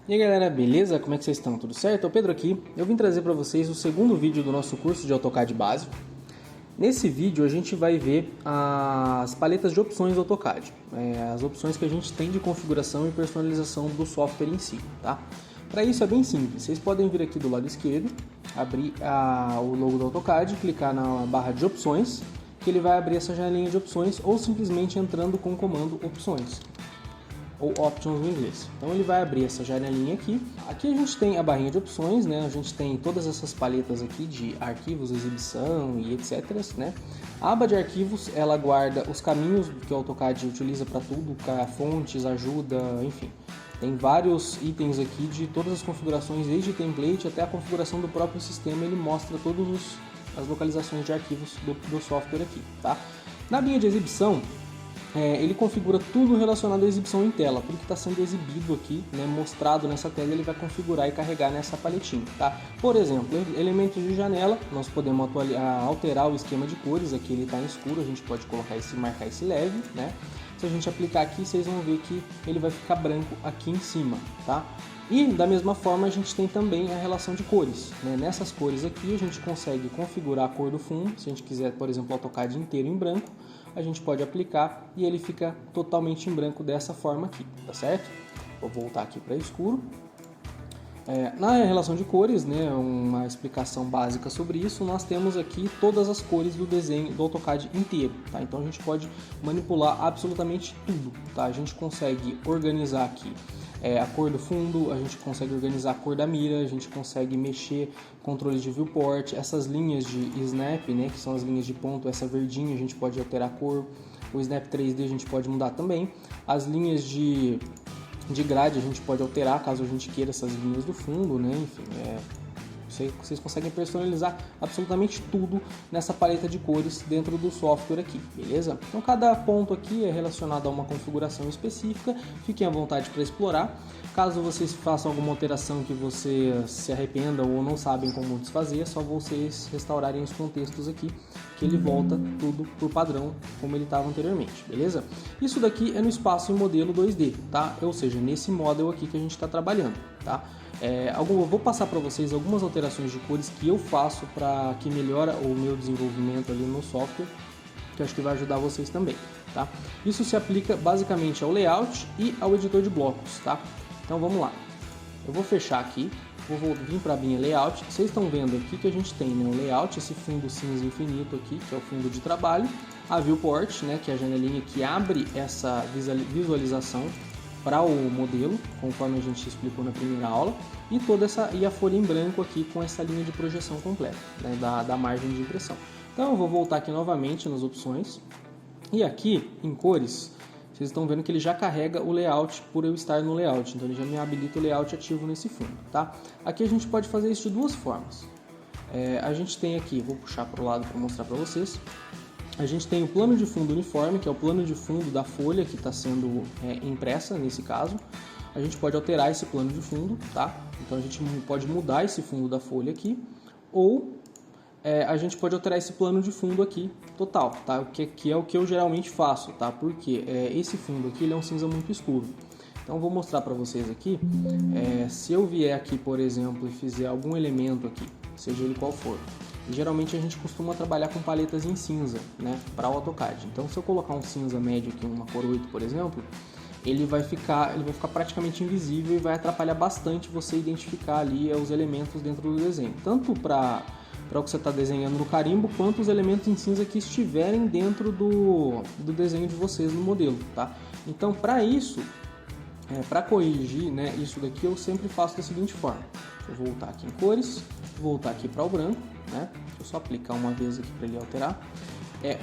E aí galera, beleza? Como é que vocês estão? Tudo certo? É o Pedro aqui. Eu vim trazer para vocês o segundo vídeo do nosso curso de AutoCAD básico. Nesse vídeo a gente vai ver as paletas de opções do AutoCAD, as opções que a gente tem de configuração e personalização do software em si, tá? Para isso é bem simples, vocês podem vir aqui do lado esquerdo, abrir o logo do AutoCAD, clicar na barra de opções, que ele vai abrir essa janelinha de opções, ou simplesmente entrando com o comando opções, ou options no inglês. Então ele vai abrir essa janelinha aqui. Aqui a gente tem a barrinha de opções, né? A gente tem todas essas paletas aqui de arquivos, exibição e etc, né? A aba de arquivos, ela guarda os caminhos que o AutoCAD utiliza para tudo, fontes, ajuda, enfim. Tem vários itens aqui de todas as configurações, desde template até a configuração do próprio sistema. Ele mostra todas as localizações de arquivos do software aqui, tá? Na abinha de exibição, ele configura tudo relacionado à exibição em tela, tudo que está sendo exibido aqui, né, mostrado nessa tela, ele vai configurar e carregar nessa paletinha, tá? Por exemplo, elementos de janela, nós podemos alterar o esquema de cores, aqui ele está em escuro, a gente pode marcar esse leve, né? Se a gente aplicar aqui, vocês vão ver que ele vai ficar branco aqui em cima, tá? E da mesma forma a gente tem também a relação de cores, né? Nessas cores aqui a gente consegue configurar a cor do fundo, se a gente quiser, por exemplo, o AutoCAD inteiro em branco, a gente pode aplicar e ele fica totalmente em branco dessa forma aqui, tá certo? Vou voltar aqui para escuro. Na relação de cores, né, uma explicação básica sobre isso, nós temos aqui todas as cores do desenho do AutoCAD inteiro, tá? Então a gente pode manipular absolutamente tudo, tá? A gente consegue organizar aqui a cor do fundo, a gente consegue organizar a cor da mira, a gente consegue mexer controles de viewport, essas linhas de snap, né, que são as linhas de ponto, essa verdinha a gente pode alterar a cor, o snap 3D a gente pode mudar também, as linhas de grade a gente pode alterar caso a gente queira essas linhas do fundo, né, enfim, vocês conseguem personalizar absolutamente tudo nessa paleta de cores dentro do software aqui, beleza? Então cada ponto aqui é relacionado a uma configuração específica, fiquem à vontade para explorar. Caso vocês façam alguma alteração que você se arrependa ou não sabem como desfazer, é só vocês restaurarem os contextos aqui, que ele volta tudo por padrão como ele estava anteriormente, beleza? Isso daqui é no espaço em modelo 2D, tá? Ou seja, nesse model aqui que a gente está trabalhando, tá? Eu vou passar para vocês algumas alterações de cores que eu faço para que melhora o meu desenvolvimento ali no software, que eu acho que vai ajudar vocês também, tá? Isso se aplica basicamente ao layout e ao editor de blocos, tá? Então vamos lá. Eu vou fechar aqui, vou vir para a abinha layout. Vocês estão vendo aqui que a gente tem, né, o layout, esse fundo cinza infinito aqui, que é o fundo de trabalho, a viewport, né, que é a janelinha que abre essa visualização para o modelo, conforme a gente explicou na primeira aula, e a folha em branco aqui com essa linha de projeção completa, né, da margem de impressão. Então eu vou voltar aqui novamente nas opções, e aqui em cores, vocês estão vendo que ele já carrega o layout por eu estar no layout, então ele já me habilita o layout ativo nesse fundo, tá? Aqui a gente pode fazer isso de duas formas. A gente tem aqui, vou puxar para o lado para mostrar para vocês, a gente tem o plano de fundo uniforme, que é o plano de fundo da folha que está sendo impressa nesse caso. A gente pode alterar esse plano de fundo, tá? Então a gente pode mudar esse fundo da folha aqui, ou a gente pode alterar esse plano de fundo aqui total, tá? Que é o que eu geralmente faço, tá? Porque esse fundo aqui ele é um cinza muito escuro. Então eu vou mostrar para vocês aqui, se eu vier aqui, por exemplo, e fizer algum elemento aqui, seja ele qual for. E geralmente a gente costuma trabalhar com paletas em cinza, né, para o AutoCAD. Então se eu colocar um cinza médio aqui, uma cor 8, por exemplo, ele vai ficar praticamente invisível e vai atrapalhar bastante você identificar ali os elementos dentro do desenho. Tanto para o que você está desenhando no carimbo, quanto os elementos em cinza que estiverem dentro do desenho de vocês no modelo, tá? Então para isso, para corrigir, né, isso daqui eu sempre faço da seguinte forma. Deixa eu voltar aqui em cores, voltar aqui para o branco, né? Deixa eu só aplicar uma vez aqui para ele alterar.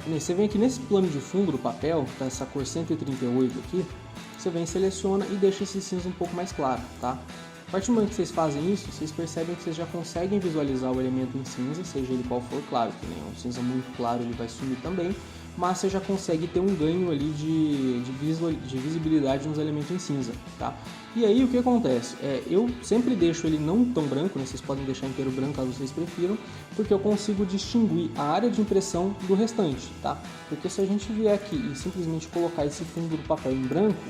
Você vem aqui nesse plano de fundo do papel, tá essa cor 138 aqui, você vem, seleciona e deixa esse cinza um pouco mais claro, tá? A partir do momento que vocês fazem isso, vocês percebem que vocês já conseguem visualizar o elemento em cinza, seja ele qual for, claro que um cinza muito claro ele vai sumir também, mas você já consegue ter um ganho ali de visibilidade nos elementos em cinza, tá? E aí o que acontece? Eu sempre deixo ele não tão branco, né? Vocês podem deixar inteiro branco caso vocês prefiram, porque eu consigo distinguir a área de impressão do restante, tá? Porque se a gente vier aqui e simplesmente colocar esse fundo do papel em branco,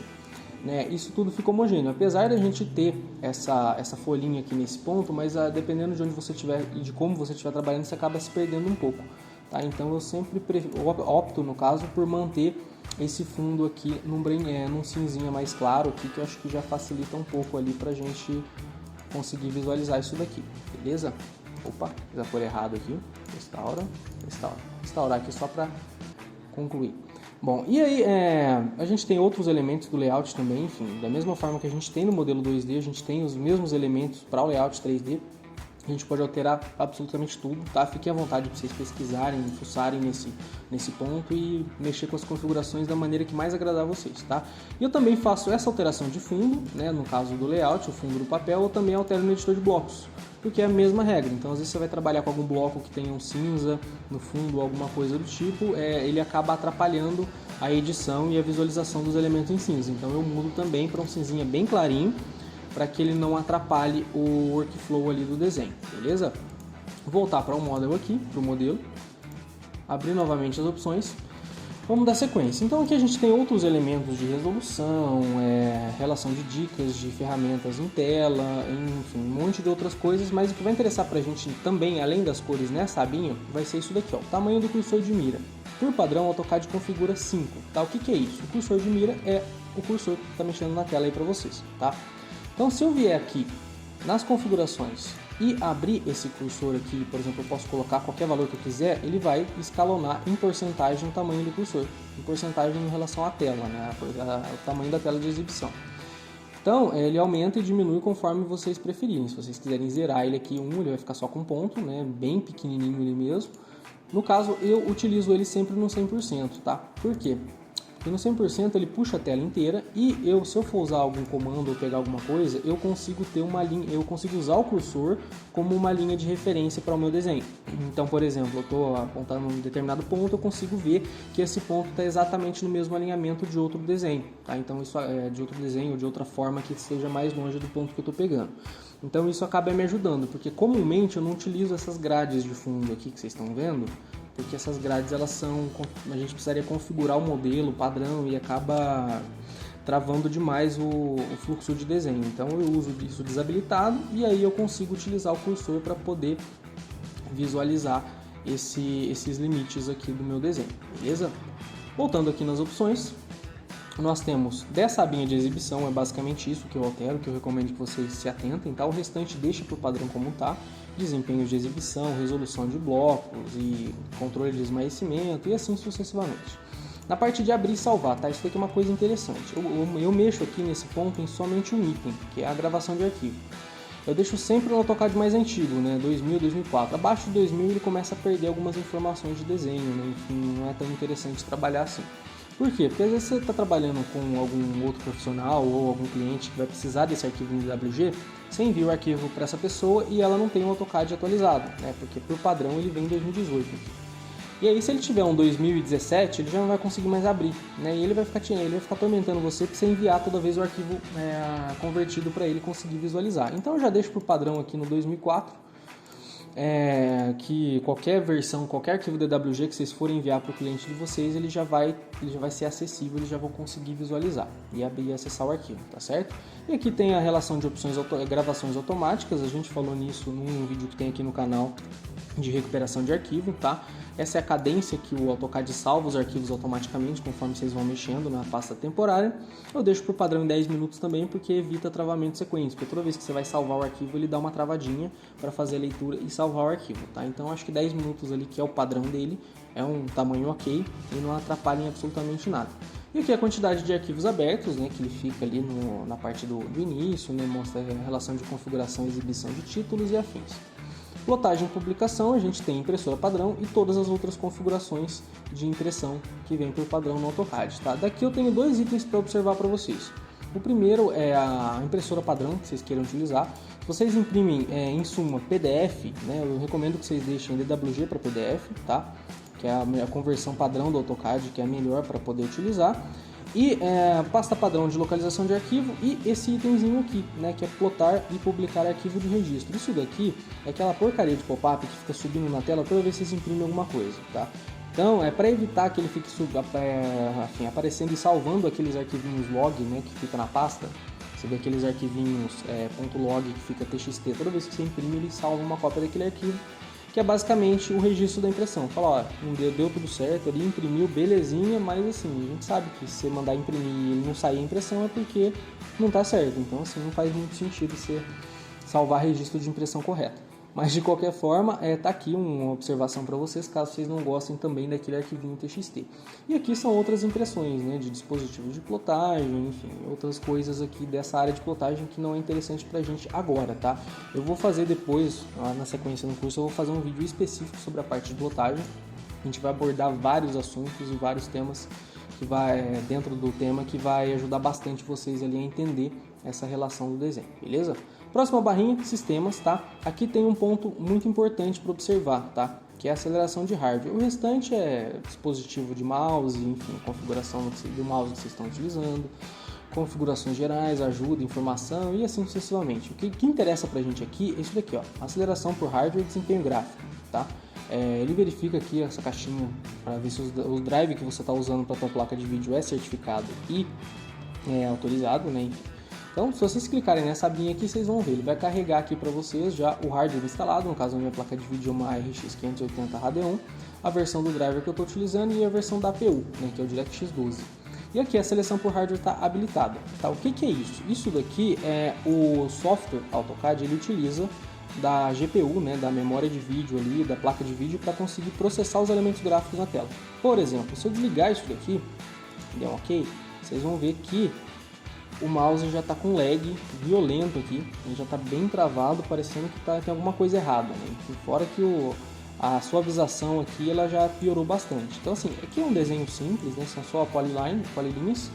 né, isso tudo fica homogêneo. Apesar da gente ter essa folhinha aqui nesse ponto, mas dependendo de onde você estiver e de como você estiver trabalhando, você acaba se perdendo um pouco. Tá? Então eu sempre opto, no caso, por manter esse fundo aqui num cinzinha mais claro, aqui, que eu acho que já facilita um pouco ali pra gente conseguir visualizar isso daqui, beleza? Opa, já foi errado aqui. Restaurar aqui só para concluir. Bom, e aí a gente tem outros elementos do layout também, enfim, da mesma forma que a gente tem no modelo 2D, a gente tem os mesmos elementos para o layout 3D, a gente pode alterar absolutamente tudo, tá? Fiquem à vontade para vocês pesquisarem, fuçarem nesse ponto e mexer com as configurações da maneira que mais agradar a vocês, tá? E eu também faço essa alteração de fundo, né, no caso do layout, o fundo do papel, eu também altero no editor de blocos, porque é a mesma regra. Então, às vezes você vai trabalhar com algum bloco que tenha um cinza no fundo, alguma coisa do tipo, ele acaba atrapalhando a edição e a visualização dos elementos em cinza. Então, eu mudo também para um cinzinha bem clarinho, para que ele não atrapalhe o workflow ali do desenho, beleza? Vou voltar para o model aqui, para o modelo, abrir novamente as opções. Vamos dar sequência. Então aqui a gente tem outros elementos de resolução, relação de dicas de ferramentas em tela, enfim, um monte de outras coisas, mas o que vai interessar pra gente também, além das cores nessa abinha, vai ser isso daqui, ó, o tamanho do cursor de mira. Por padrão, o AutoCAD configura 5, tá? O que é isso? O cursor de mira é o cursor que está mexendo na tela aí para vocês, tá? Então se eu vier aqui nas configurações e abrir esse cursor aqui, por exemplo, eu posso colocar qualquer valor que eu quiser, ele vai escalonar em porcentagem o tamanho do cursor, em porcentagem em relação à tela, né, o tamanho da tela de exibição. Então, ele aumenta e diminui conforme vocês preferirem. Se vocês quiserem zerar ele aqui ele vai ficar só com ponto, né, bem pequenininho ele mesmo. No caso, eu utilizo ele sempre no 100%, tá? Por quê? Porque no 100% ele puxa a tela inteira e se eu for usar algum comando ou pegar alguma coisa, eu consigo ter uma linha, eu consigo usar o cursor como uma linha de referência para o meu desenho. Então, por exemplo, eu estou apontando um determinado ponto, eu consigo ver que esse ponto está exatamente no mesmo alinhamento de outro desenho, tá? Então isso é de outro desenho ou de outra forma que esteja mais longe do ponto que eu estou pegando. Então isso acaba me ajudando, porque comumente eu não utilizo essas grades de fundo aqui que vocês estão vendo, porque essas grades a gente precisaria configurar o modelo, o padrão, e acaba travando demais o fluxo de desenho. Então eu uso isso desabilitado e aí eu consigo utilizar o cursor para poder visualizar esses limites aqui do meu desenho, beleza? Voltando aqui nas opções, nós temos dessa abinha de exibição, é basicamente isso que eu altero, que eu recomendo que vocês se atentem, tá? O restante deixa para o padrão como está. Desempenho de exibição, resolução de blocos e controle de esmaecimento e assim sucessivamente. Na parte de abrir e salvar, tá? Isso aqui é uma coisa interessante. Eu mexo aqui nesse ponto em somente um item, que é a gravação de arquivo. Eu deixo sempre no AutoCAD mais antigo, né? 2000, 2004. Abaixo de 2000 ele começa a perder algumas informações de desenho, né? Enfim, não é tão interessante trabalhar assim. Por quê? Porque às vezes você está trabalhando com algum outro profissional ou algum cliente que vai precisar desse arquivo em DWG, você envia o arquivo para essa pessoa e ela não tem um AutoCAD atualizado, né? Porque por padrão ele vem em 2018. E aí se ele tiver um 2017, ele já não vai conseguir mais abrir, né? E ele vai ficar atormentando você para você enviar toda vez o arquivo convertido para ele conseguir visualizar. Então eu já deixo por padrão aqui no 2004, que qualquer versão, qualquer arquivo DWG que vocês forem enviar para o cliente de vocês, ele já vai ser acessível, eles já vão conseguir visualizar e abrir e acessar o arquivo, tá certo? E aqui tem a relação de opções, gravações automáticas, a gente falou nisso num vídeo que tem aqui no canal de recuperação de arquivo, tá? Essa é a cadência que o AutoCAD salva os arquivos automaticamente conforme vocês vão mexendo na pasta temporária. Eu deixo por padrão em 10 minutos também, porque evita travamento de sequência, porque toda vez que você vai salvar o arquivo ele dá uma travadinha para fazer a leitura e salvar o arquivo, tá? Então acho que 10 minutos ali, que é o padrão dele, é um tamanho ok e não atrapalha em absolutamente nada. E aqui a quantidade de arquivos abertos, né, que ele fica ali na parte do início, né, mostra a relação de configuração e exibição de títulos e afins. Plotagem e publicação, a gente tem impressora padrão e todas as outras configurações de impressão que vem por padrão no AutoCAD, tá? Daqui eu tenho dois itens para observar para vocês. O primeiro é a impressora padrão que vocês queiram utilizar. Se vocês imprimem, em suma, PDF, né, eu recomendo que vocês deixem DWG para PDF, tá? Que é a conversão padrão do AutoCAD, que é a melhor para poder utilizar. E pasta padrão de localização de arquivo e esse itemzinho aqui, né, que é plotar e publicar arquivo de registro. Isso daqui é aquela porcaria de pop-up que fica subindo na tela toda vez que vocês imprimem alguma coisa, tá? Então, para evitar que ele fique aparecendo e salvando aqueles arquivinhos log, né, que fica na pasta, você vê aqueles arquivinhos .log que fica txt, toda vez que você imprime ele salva uma cópia daquele arquivo, que é basicamente o registro da impressão. Fala, ó, deu tudo certo ali, imprimiu, belezinha, mas assim, a gente sabe que se você mandar imprimir e ele não sair a impressão é porque não está certo. Então assim, não faz muito sentido você salvar registro de impressão correto. Mas de qualquer forma, tá aqui uma observação para vocês, caso vocês não gostem também daquele arquivinho TXT. E aqui são outras impressões, né, de dispositivos de plotagem, enfim, outras coisas aqui dessa área de plotagem que não é interessante para a gente agora, tá? Eu vou fazer depois, na sequência do curso, eu vou fazer um vídeo específico sobre a parte de plotagem. A gente vai abordar vários assuntos e vários temas que vai dentro do tema que vai ajudar bastante vocês ali a entender essa relação do desenho, beleza? Próxima barrinha, sistemas, tá? Aqui tem um ponto muito importante para observar, tá? Que é a aceleração de hardware. O restante é dispositivo de mouse, enfim, configuração do mouse que vocês estão utilizando, configurações gerais, ajuda, informação e assim sucessivamente. O que interessa pra gente aqui é isso daqui, ó, aceleração por hardware e desempenho gráfico, tá? Ele verifica aqui essa caixinha para ver se o drive que você está usando para a tua placa de vídeo é certificado e autorizado, né? Então, se vocês clicarem nessa abinha aqui, vocês vão ver, ele vai carregar aqui para vocês já o hardware instalado, no caso a minha placa de vídeo é uma RX 580 Radeon, a versão do driver que eu estou utilizando e a versão da APU, né, que é o DirectX 12. E aqui a seleção por hardware está habilitada. Tá? O que é isso? Isso daqui é o software AutoCAD, ele utiliza da GPU, né, da memória de vídeo ali, da placa de vídeo, para conseguir processar os elementos gráficos na tela. Por exemplo, se eu desligar isso daqui, der um OK, vocês vão ver que o mouse já está com lag violento aqui, ele já está bem travado, parecendo que tem alguma coisa errada, né? Fora que a suavização aqui ela já piorou bastante. Então assim, aqui é um desenho simples, né? São só polilinhas,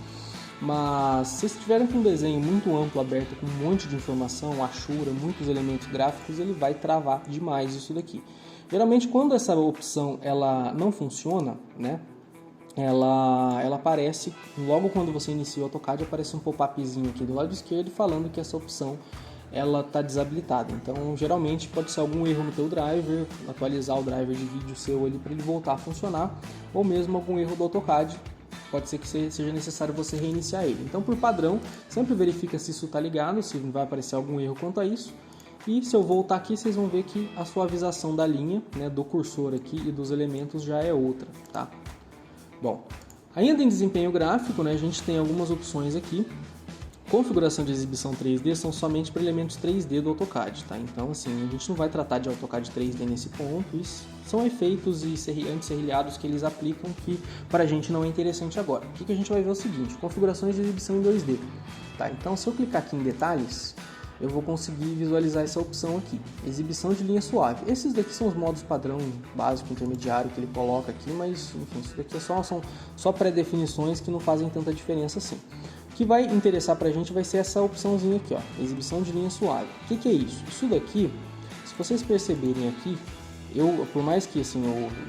mas se vocês tiverem com um desenho muito amplo, aberto, com um monte de informação, achura, muitos elementos gráficos, ele vai travar demais isso daqui. Geralmente quando essa opção ela não funciona, né? Ela aparece, logo quando você inicia o AutoCAD, aparece um pop-upzinho aqui do lado esquerdo falando que essa opção ela está desabilitada. Então, geralmente pode ser algum erro no teu driver, atualizar o driver de vídeo seu ali para ele voltar a funcionar, ou mesmo algum erro do AutoCAD, pode ser que seja necessário você reiniciar ele. Então, por padrão, sempre verifica se isso está ligado, se vai aparecer algum erro quanto a isso. E se eu voltar aqui, vocês vão ver que a suavização da linha, né, do cursor aqui e dos elementos já é outra, tá? Bom, ainda em desempenho gráfico, né, a gente tem algumas opções aqui. Configuração de exibição 3D são somente para elementos 3D do AutoCAD, tá? Então, assim, a gente não vai tratar de AutoCAD 3D nesse ponto. Isso são efeitos e anti-serrilhados que eles aplicam que para a gente não é interessante agora. O que a gente vai ver é o seguinte, configurações de exibição em 2D, tá? Então, se eu clicar aqui em detalhes, eu vou conseguir visualizar essa opção aqui, exibição de linha suave. Esses daqui são os modos padrão, básico, intermediário que ele coloca aqui, mas enfim, isso daqui são só pré-definições que não fazem tanta diferença assim. O que vai interessar pra gente vai ser essa opçãozinha aqui, ó, exibição de linha suave. O que é isso? Isso daqui, se vocês perceberem aqui, por mais que assim,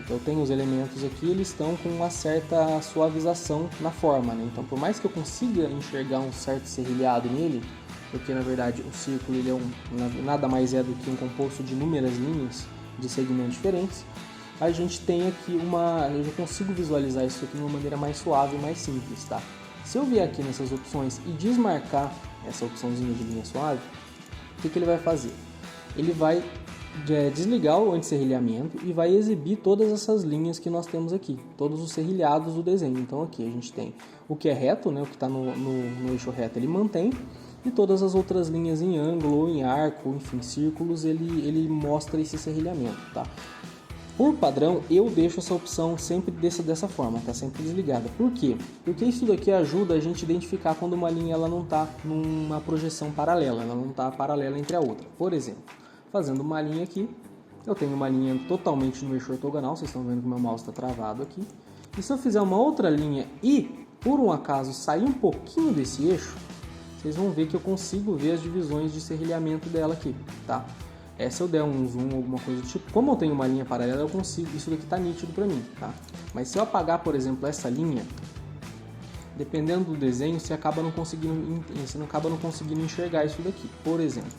eu tenha os elementos aqui, eles estão com uma certa suavização na forma, né? Então por mais que eu consiga enxergar um certo serrilhado nele, porque na verdade o círculo ele nada mais é do que um composto de inúmeras linhas de segmentos diferentes, a gente tem aqui eu já consigo visualizar isso aqui de uma maneira mais suave e mais simples, tá? Se eu vier aqui nessas opções e desmarcar essa opçãozinha de linha suave, o que ele vai fazer? Ele vai desligar o anti-serrilhamento e vai exibir todas essas linhas que nós temos aqui, todos os serrilhados do desenho. Então aqui a gente tem o que é reto, né, o que está no eixo reto ele mantém, e todas as outras linhas em ângulo ou em arco, enfim, círculos, ele mostra esse serrilhamento, tá? Por padrão, eu deixo essa opção sempre dessa forma, tá sempre desligada. Por quê? Porque isso daqui ajuda a gente a identificar quando uma linha ela não está numa projeção paralela, ela não está paralela entre a outra. Por exemplo, fazendo uma linha aqui, eu tenho uma linha totalmente no eixo ortogonal, vocês estão vendo que o meu mouse está travado aqui. E se eu fizer uma outra linha e, por um acaso, sair um pouquinho desse eixo, vocês vão ver que eu consigo ver as divisões de serrilhamento dela aqui, tá? Se eu der um zoom, alguma coisa do tipo, como eu tenho uma linha paralela, eu consigo, isso daqui tá nítido para mim, tá? Mas se eu apagar, por exemplo, essa linha, dependendo do desenho, você acaba não conseguindo enxergar isso daqui. Por exemplo,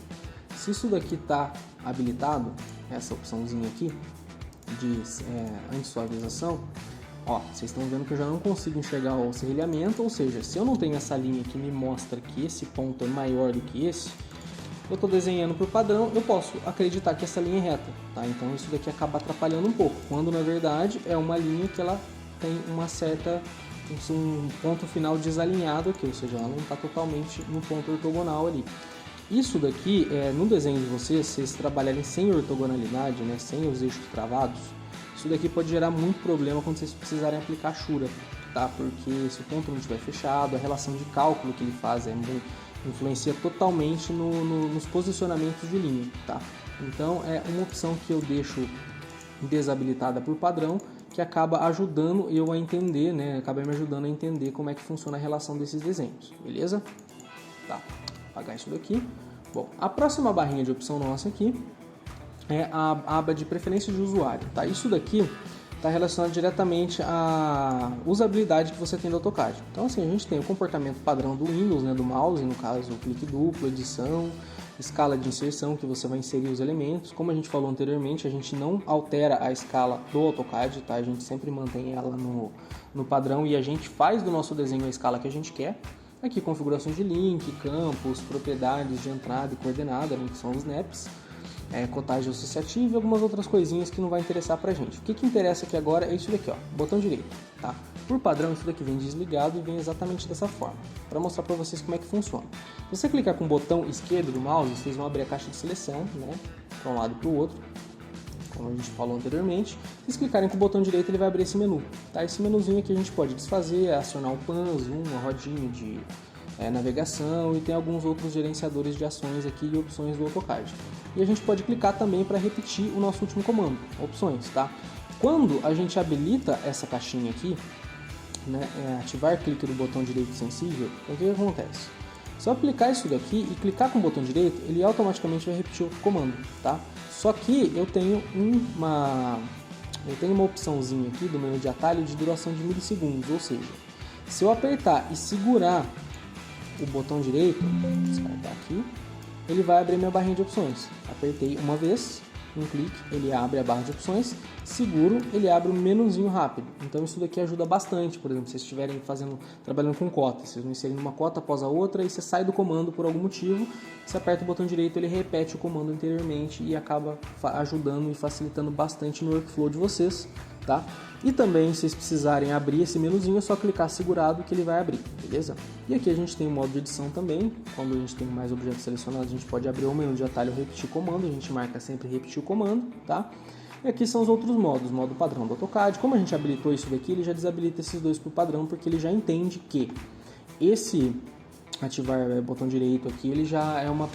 se isso daqui tá habilitado, essa opçãozinha aqui, de anti-suavização, ó, vocês estão vendo que eu já não consigo enxergar o serrilhamento, ou seja, se eu não tenho essa linha que me mostra que esse ponto é maior do que esse, eu estou desenhando por padrão, eu posso acreditar que essa linha é reta, tá? Então isso daqui acaba atrapalhando um pouco, quando na verdade é uma linha que ela tem um ponto final desalinhado aqui, ou seja, ela não está totalmente no ponto ortogonal ali. Isso daqui, no desenho de vocês trabalharem sem ortogonalidade, né, sem os eixos travados, isso daqui pode gerar muito problema quando vocês precisarem aplicar Shura, tá? Porque se o ponto não estiver fechado, a relação de cálculo que ele faz influencia totalmente nos posicionamentos de linha, tá? Então é uma opção que eu deixo desabilitada por padrão, que acaba ajudando eu a entender, né? Acaba me ajudando a entender como é que funciona a relação desses desenhos, beleza? Tá, vou apagar isso daqui. Bom, a próxima barrinha de opção nossa aqui é a aba de preferência de usuário, tá? Isso daqui está relacionado diretamente à usabilidade que você tem do AutoCAD. Então assim, a gente tem o comportamento padrão do Windows, né, do mouse, no caso o clique duplo, edição, escala de inserção, que você vai inserir os elementos. Como a gente falou anteriormente, a gente não altera a escala do AutoCAD, tá? A gente sempre mantém ela no padrão e a gente faz do nosso desenho a escala que a gente quer. Aqui configurações de link, campos, propriedades de entrada e coordenada, né, que são os snaps. Cotagem associativa e algumas outras coisinhas que não vai interessar pra gente. O que interessa aqui agora é isso daqui, ó, botão direito, tá? Por padrão, isso daqui vem desligado e vem exatamente dessa forma, para mostrar para vocês como é que funciona. Se você clicar com o botão esquerdo do mouse, vocês vão abrir a caixa de seleção, né, para um lado e para o outro, como a gente falou anteriormente. Se vocês clicarem com o botão direito, ele vai abrir esse menu, tá? Esse menuzinho aqui a gente pode desfazer, acionar o pan, zoom, a rodinha de navegação e tem alguns outros gerenciadores de ações aqui e opções do AutoCAD. E a gente pode clicar também para repetir o nosso último comando, opções, tá? Quando a gente habilita essa caixinha aqui, né, ativar clique do botão direito sensível, o que acontece? Se eu aplicar isso daqui e clicar com o botão direito, ele automaticamente vai repetir o comando, tá? Só que eu tenho uma opçãozinha aqui do menu de atalho de duração de milissegundos, ou seja, se eu apertar e segurar o botão direito, descartar aqui, ele vai abrir minha barrinha de opções. Apertei uma vez, um clique, ele abre a barra de opções, seguro, ele abre um menuzinho rápido. Então isso daqui ajuda bastante, por exemplo, se vocês estiverem trabalhando com cotas, vocês vão inserindo uma cota após a outra e você sai do comando por algum motivo, você aperta o botão direito, ele repete o comando anteriormente e acaba ajudando e facilitando bastante no workflow de vocês, tá? E também, se vocês precisarem abrir esse menuzinho, é só clicar segurado que ele vai abrir, beleza? E aqui a gente tem o modo de edição também. Quando a gente tem mais objetos selecionados, a gente pode abrir o menu de atalho repetir comando, a gente marca sempre repetir o comando, tá? E aqui são os outros modos, modo padrão do AutoCAD. Como a gente habilitou isso daqui, ele já desabilita esses dois por padrão, porque ele já entende que esse ativar botão direito aqui, ele já é uma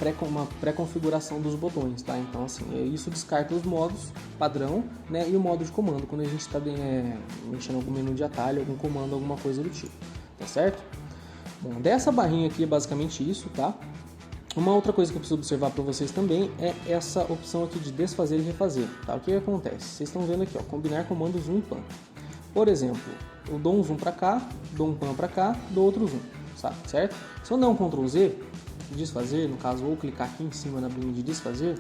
pré-configuração dos botões, tá? Então assim, isso descarta os modos padrão, né, e o modo de comando, quando a gente está mexendo algum menu de atalho, algum comando, alguma coisa do tipo, tá certo? Bom, dessa barrinha aqui é basicamente isso, tá? Uma outra coisa que eu preciso observar para vocês também é essa opção aqui de desfazer e refazer, tá? O que acontece? Vocês estão vendo aqui, ó, combinar comandos zoom e pan. Por exemplo, eu dou um zoom para cá, dou um pan para cá, dou outro zoom, certo? Se eu der um Ctrl Z, desfazer, no caso, ou clicar aqui em cima na barrinha de desfazer,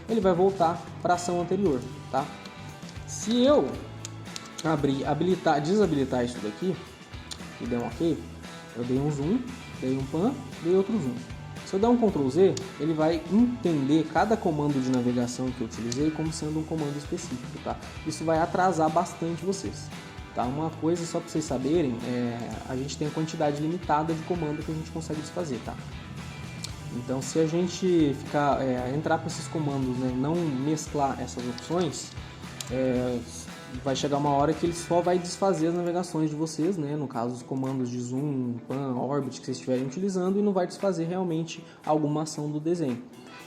ele vai voltar para a ação anterior, tá? Se eu desabilitar isso daqui e der um OK, eu dei um zoom, dei um pan, dei outro zoom. Se eu der um Ctrl Z, ele vai entender cada comando de navegação que eu utilizei como sendo um comando específico, tá? Isso vai atrasar bastante vocês. Tá? Uma coisa só para vocês saberem, a gente tem a quantidade limitada de comando que a gente consegue desfazer, tá? Então se a gente entrar para esses comandos, né, não mesclar essas opções, vai chegar uma hora que ele só vai desfazer as navegações de vocês, né, no caso os comandos de zoom, pan, orbit que vocês estiverem utilizando, e não vai desfazer realmente alguma ação do desenho.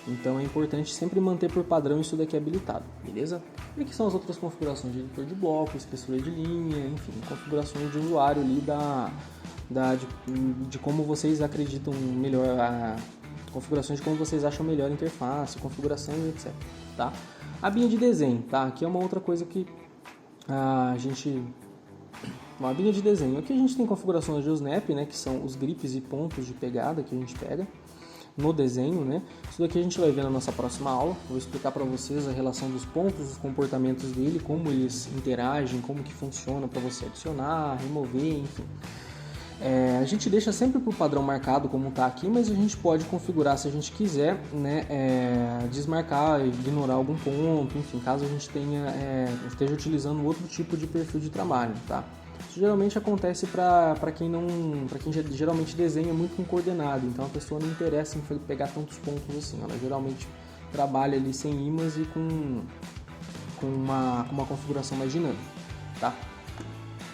Então é importante sempre manter por padrão isso daqui habilitado, beleza? E aqui são as outras configurações de editor de bloco, espessura de linha, enfim, configurações de usuário ali de como vocês acreditam melhor, configurações de como vocês acham melhor a interface, configuração e etc, tá? A abinha de desenho, tá? Aqui é uma outra coisa que uma abinha de desenho. Aqui a gente tem configurações de snap, né, que são os grips e pontos de pegada que a gente pega. no desenho, né? Isso daqui a gente vai ver na nossa próxima aula. Vou explicar para vocês a relação dos pontos, os comportamentos dele, como eles interagem, como que funciona para você adicionar, remover, enfim. A gente deixa sempre para o padrão marcado como está aqui, mas a gente pode configurar se a gente quiser, né, desmarcar, ignorar algum ponto, enfim, caso a gente esteja utilizando outro tipo de perfil de trabalho, tá? Isso geralmente acontece para quem geralmente desenha muito com coordenado, então a pessoa não interessa em pegar tantos pontos assim, ela geralmente trabalha ali sem ímãs e com uma configuração mais dinâmica, tá?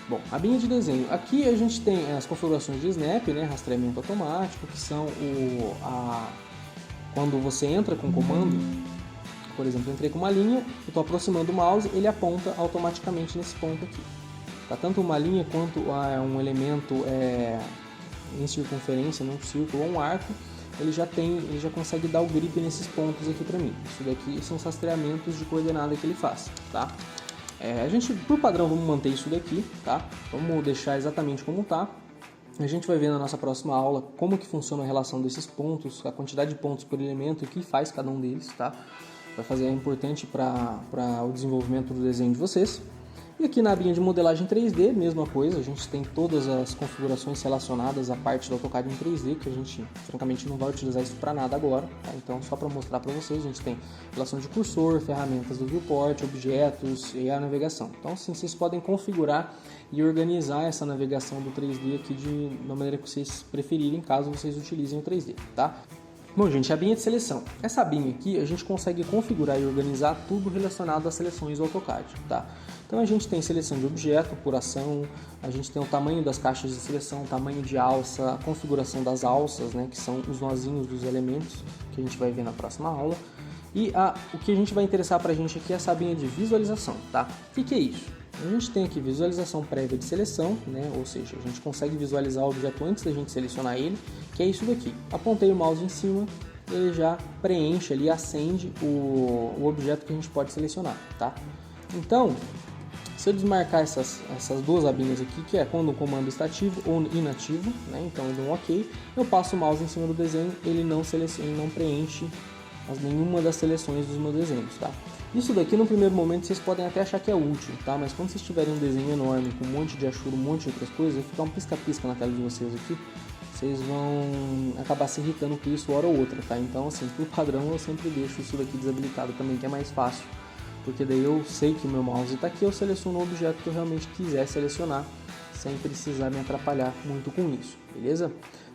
Bom, abinha de desenho. Aqui a gente tem as configurações de snap, né, rastreamento automático, que são quando você entra com o comando, por exemplo, eu entrei com uma linha, eu estou aproximando o mouse, ele aponta automaticamente nesse ponto aqui. Tá? Tanto uma linha quanto um elemento em circunferência, num círculo ou um arco, ele já consegue dar o grip nesses pontos aqui para mim. Isso daqui são os rastreamentos de coordenada que ele faz, tá? A gente, por padrão, vamos manter isso daqui, tá? Vamos deixar exatamente como tá. A gente vai ver na nossa próxima aula como que funciona a relação desses pontos, a quantidade de pontos por elemento e o que faz cada um deles, tá? É importante para o desenvolvimento do desenho de vocês. E aqui na abinha de modelagem 3D, mesma coisa, a gente tem todas as configurações relacionadas à parte do AutoCAD em 3D, que a gente, francamente, não vai utilizar isso para nada agora, tá? Então, só para mostrar para vocês, a gente tem relação de cursor, ferramentas do viewport, objetos e a navegação. Então, assim, vocês podem configurar e organizar essa navegação do 3D aqui da maneira que vocês preferirem, caso vocês utilizem o 3D, tá? Bom, gente, a abinha de seleção. Essa abinha aqui, a gente consegue configurar e organizar tudo relacionado às seleções do AutoCAD, tá? Então a gente tem seleção de objeto por ação, a gente tem o tamanho das caixas de seleção, tamanho de alça, a configuração das alças, né, que são os nozinhos dos elementos, que a gente vai ver na próxima aula. E o que a gente vai interessar pra gente aqui é essa abinha de visualização, tá? O que é isso? A gente tem aqui visualização prévia de seleção, né? Ou seja, a gente consegue visualizar o objeto antes da gente selecionar ele, que é isso daqui. Apontei o mouse em cima, ele já preenche ali, acende o objeto que a gente pode selecionar, tá? Então, se eu desmarcar essas duas abinhas aqui, que é quando o comando está ativo ou inativo, né? Então eu dou um OK, eu passo o mouse em cima do desenho, ele não preenche nenhuma das seleções dos meus desenhos, tá? Isso daqui no primeiro momento vocês podem até achar que é útil, tá? Mas quando vocês tiverem um desenho enorme com um monte de achuro, um monte de outras coisas, vai ficar um pisca-pisca na tela de vocês aqui, vocês vão acabar se irritando com isso hora ou outra, tá? Então, assim, por padrão eu sempre deixo isso daqui desabilitado também, que é mais fácil, porque daí eu sei que o meu mouse está aqui, eu seleciono o objeto que eu realmente quiser selecionar, sem precisar me atrapalhar muito com isso, beleza?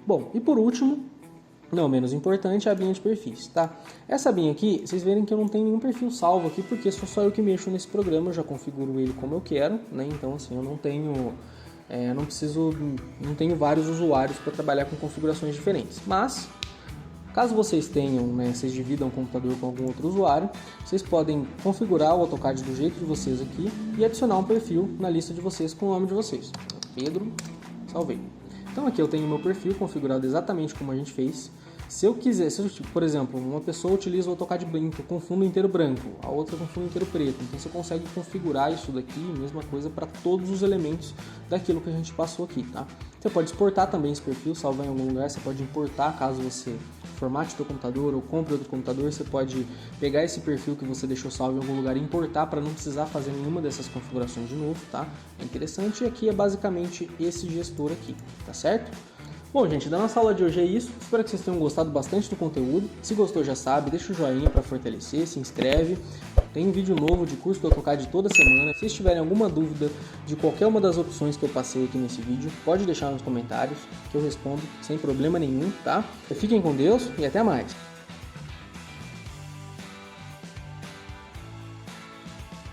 Bom, e por último, não menos importante, a abinha de perfis, tá? Essa abinha aqui, vocês verem que eu não tenho nenhum perfil salvo aqui, porque sou só eu que mexo nesse programa, eu já configuro ele como eu quero, né? Então, assim, eu não tenho... não tenho vários usuários para trabalhar com configurações diferentes. Mas, caso vocês tenham, né, vocês dividam o computador com algum outro usuário, vocês podem configurar o AutoCAD do jeito de vocês aqui e adicionar um perfil na lista de vocês com o nome de vocês. Pedro, salvei. Então aqui eu tenho o meu perfil configurado exatamente como a gente fez. Se eu quiser, por exemplo, uma pessoa utiliza o AutoCAD branco com fundo inteiro branco, a outra com fundo inteiro preto, então você consegue configurar isso daqui, mesma coisa para todos os elementos daquilo que a gente passou aqui, tá? Você pode exportar também esse perfil, salvar em algum lugar, você pode importar caso você formate o seu computador ou compre outro computador, você pode pegar esse perfil que você deixou salvo em algum lugar e importar para não precisar fazer nenhuma dessas configurações de novo, tá? É interessante, e aqui é basicamente esse gestor aqui, tá certo? Bom, gente, da nossa aula de hoje é isso. Espero que vocês tenham gostado bastante do conteúdo. Se gostou, já sabe, deixa o joinha para fortalecer, se inscreve. Tem um vídeo novo de curso do AutoCAD toda semana. Se vocês tiverem alguma dúvida de qualquer uma das opções que eu passei aqui nesse vídeo, pode deixar nos comentários que eu respondo sem problema nenhum, tá? Fiquem com Deus e até mais!